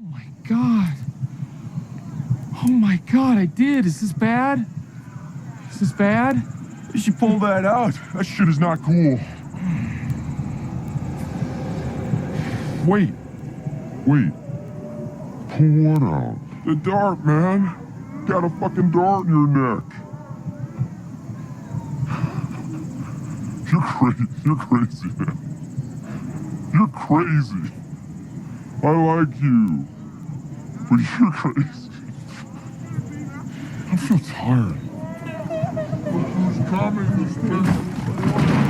Oh my God. Oh my God, I did. Is this bad? Is this bad? You should pull that out. That shit is not cool. Wait. Pull what out? The dart, man. Got a fucking dart in your neck. You're crazy, man. You're crazy. I like you. But you're crazy. I feel tired. Look who's coming, this thing.